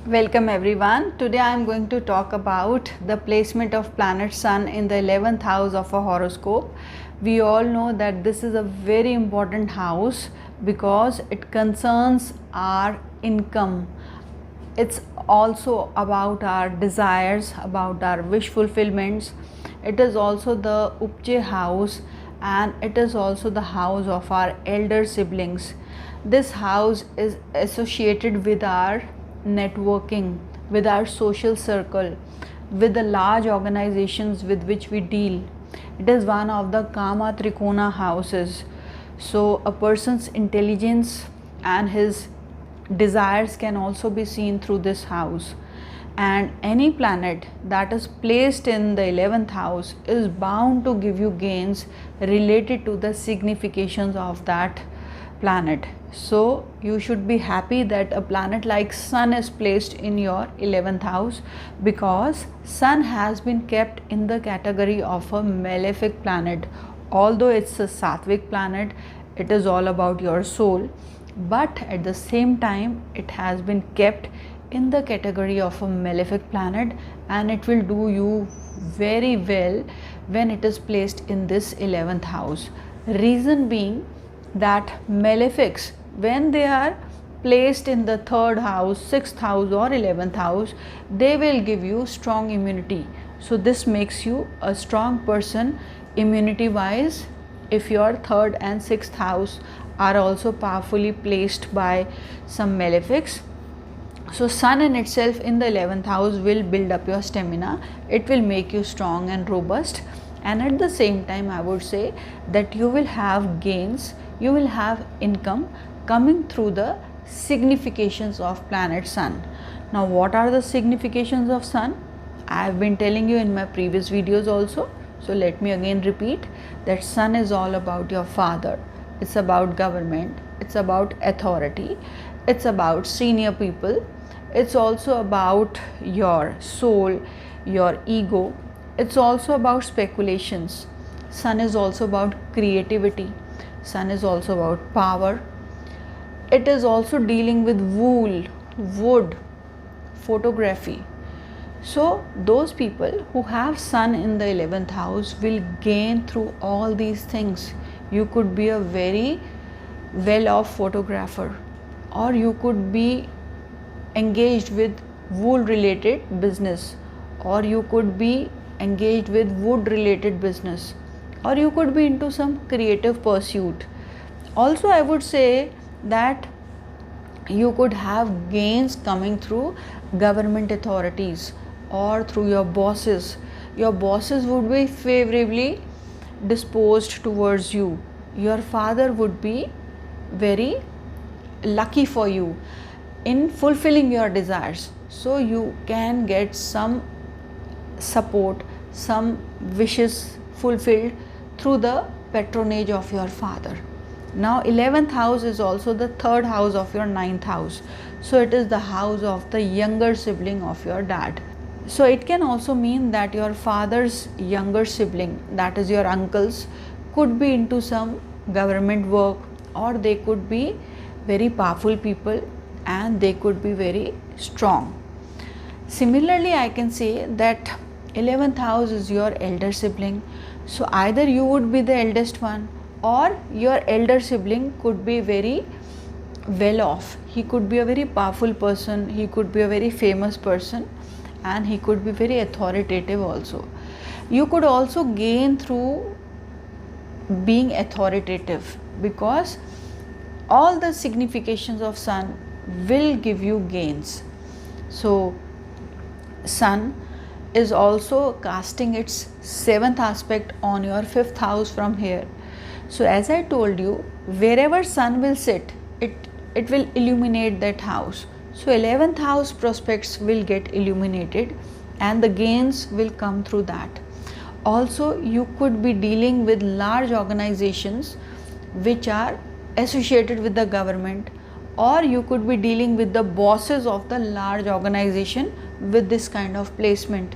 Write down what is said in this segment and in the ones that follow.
Welcome everyone. Today I am going to talk about the placement of planet Sun in the 11th house of a horoscope. We all know that this is a very important house because it concerns our income. It's also about our desires, about our wish fulfillments. It is also the Upje house, and it is also the house of our elder siblings. This house is associated with our networking, with our social circle, with the large organizations with which we deal. It is one of the Kama Trikona houses. So a person's intelligence and his desires can also be seen through this house. And any planet that is placed in the 11th house is bound to give you gains related to the significations of that planet. So you should be happy that a planet like Sun is placed in your 11th house, because Sun has been kept in the category of a malefic planet. Although it's a sattvic planet, it is all about your soul, but at the same time it has been kept in the category of a malefic planet, and it will do you very well when it is placed in this 11th house. Reason being that malefics, when they are placed in the 3rd house, 6th house or 11th house, they will give you strong immunity. So this makes you a strong person immunity wise if your 3rd and 6th house are also powerfully placed by some malefics. So Sun in itself in the 11th house will build up your stamina. It will make you strong and robust, and at the same time I would say that you will have gains, you will have income coming through the significations of planet Sun. Now what are the significations of Sun? I have been telling you in my previous videos also, so let me again repeat that Sun is all about your father. It's about government, it's about authority, it's about senior people, it's also about your soul, your ego, it's also about speculations. Sun is also about creativity, Sun is also about power. It is also dealing with wool, wood, photography. So those people who have Sun in the 11th house will gain through all these things. You could be a very well off photographer, or you could be engaged with wool related business, or you could be engaged with wood related business, or you could be into some creative pursuit. Also I would say that you could have gains coming through government authorities or through your bosses. Your bosses would be favorably disposed towards you. Your father would be very lucky for you in fulfilling your desires, so you can get some support, some wishes fulfilled through the patronage of your father. Now 11th house is also the 3rd house of your 9th house, so it is the house of the younger sibling of your dad. So it can also mean that your father's younger sibling, that is your uncles, could be into some government work, or they could be very powerful people and they could be very strong. Similarly, I can say that 11th house is your elder sibling. So either you would be the eldest one, or your elder sibling could be very well off. He could be a very powerful person, he could be a very famous person, and he could be very authoritative also. You could also gain through being authoritative, because all the significations of Sun will give you gains. So Sun is also casting its 7th aspect on your 5th house from here. So as I told you, wherever Sun will sit, it will illuminate that house. So 11th house prospects will get illuminated and the gains will come through that. Also you could be dealing with large organizations which are associated with the government, or you could be dealing with the bosses of the large organization with this kind of placement.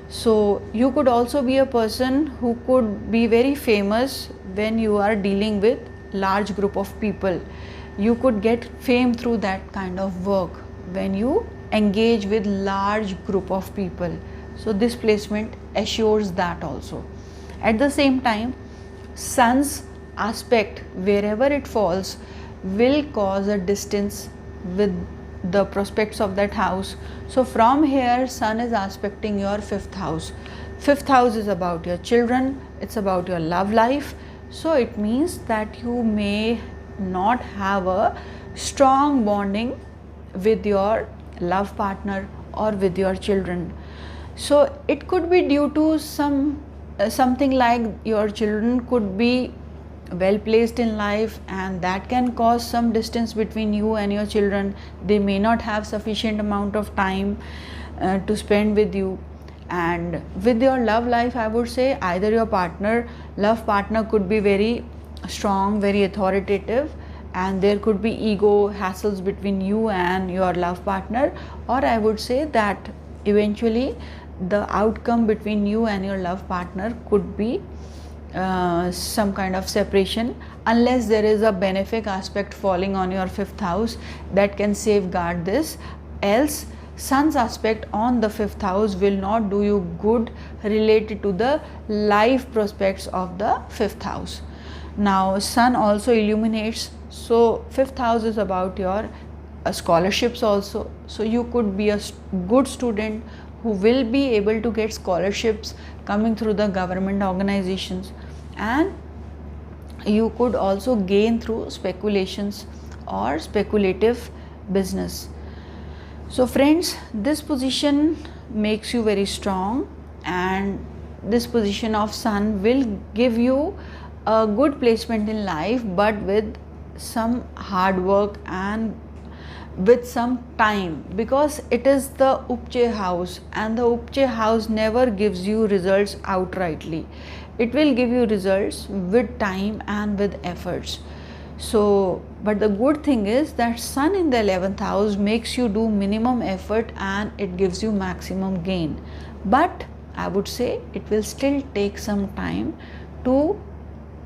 So you could also be a person who could be very famous when you are dealing with large group of people. You could get fame through that kind of work when you engage with large group of people. So this placement assures that also. At the same time, sun's aspect wherever it falls will cause a distance with the prospects of that house. So from here, sun is aspecting your fifth house. Fifth house is about your children, it's about your love life. So it means that you may not have a strong bonding with your love partner or with your children. So it could be due to something like your children could be well placed in life, and that can cause some distance between you and your children. They may not have sufficient amount of time to spend with you. And with your love life, I would say either your love partner could be very strong, very authoritative, and there could be ego hassles between you and your love partner, or I would say that eventually the outcome between you and your love partner could be some kind of separation, unless there is a benefic aspect falling on your fifth house that can safeguard this. Else, sun's aspect on the fifth house will not do you good related to the life prospects of the fifth house. Now sun also illuminates, so fifth house is about your scholarships also. So you could be a good student who will be able to get scholarships coming through the government organizations, and you could also gain through speculations or speculative business. So friends, this position makes you very strong, and this position of sun will give you a good placement in life, but with some hard work and with some time, because it is the Upche house, and the Upche house never gives you results outrightly. It will give you results with time and with efforts. So, but the good thing is that sun in the 11th house makes you do minimum effort and it gives you maximum gain. But I would say it will still take some time to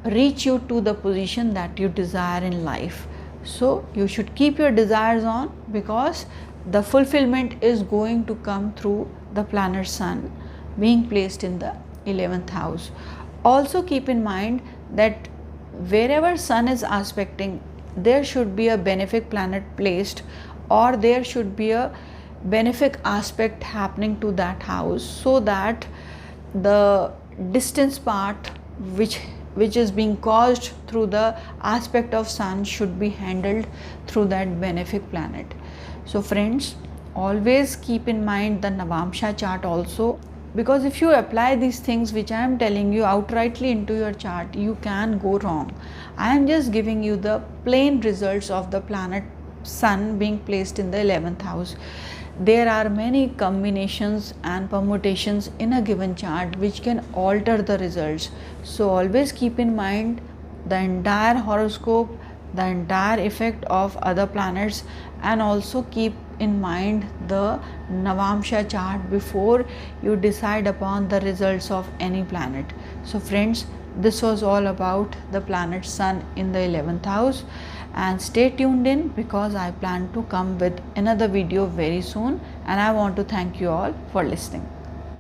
reach you to the position that you desire in life. So you should keep your desires on, because the fulfillment is going to come through the planet sun being placed in the 11th house. Also keep in mind that wherever sun is aspecting, there should be a benefic planet placed, or there should be a benefic aspect happening to that house, so that the distance part which is being caused through the aspect of sun should be handled through that benefic planet. So friends, always keep in mind the Navamsha chart also, because if you apply these things which I am telling you outrightly into your chart, you can go wrong. I am just giving you the plain results of the planet sun being placed in the 11th house. There are many combinations and permutations in a given chart which can alter the results. So always keep in mind the entire horoscope, the entire effect of other planets, and also keep in mind the Navamsha chart before you decide upon the results of any planet. So friends, this was all about the planet sun in the 11th house, and stay tuned in, because I plan to come with another video very soon, and I want to thank you all for listening.